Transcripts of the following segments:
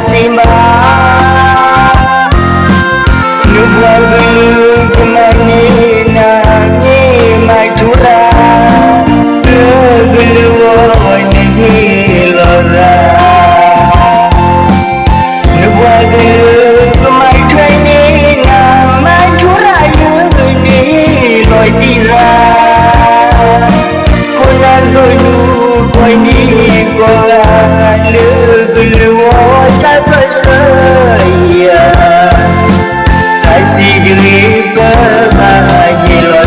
simba nubwagu kumani na ni matura guluwo ni lora nubwagu kumai traini na matura ni loi tira kuna gulu koi ni kola guluwo ta pasaya kasih diri berbahagia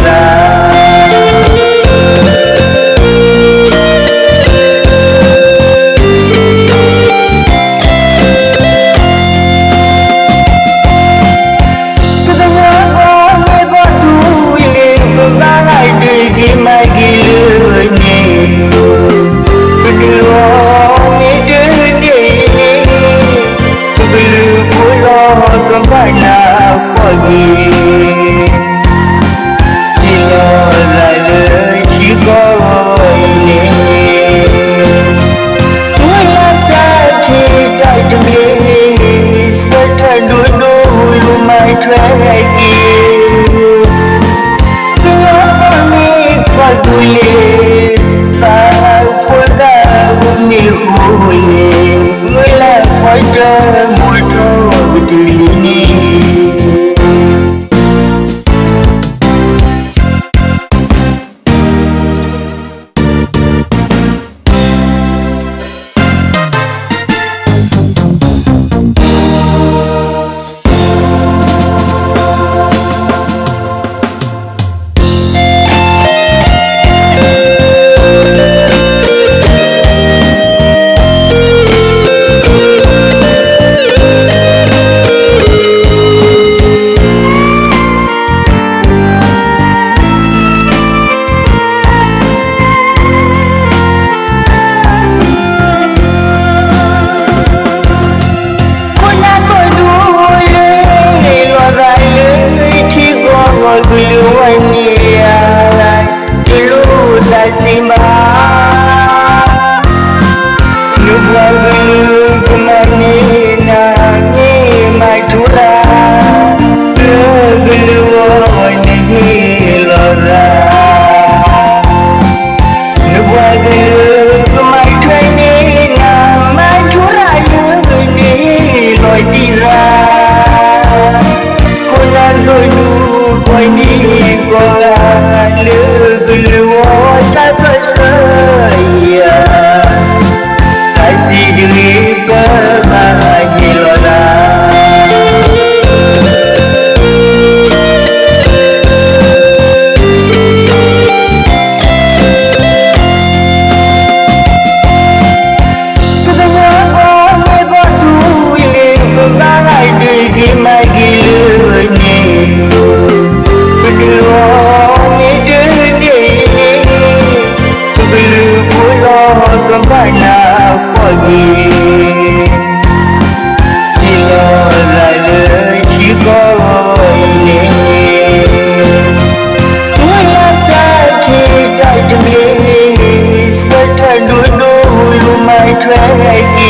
simba nubwagu kumani na ni matura guluwo ni lora nubwagu kumai traini na matura ni loi tira kuna gulu koi ni kola guluwo ta pasaya kasih diri berbahagia Try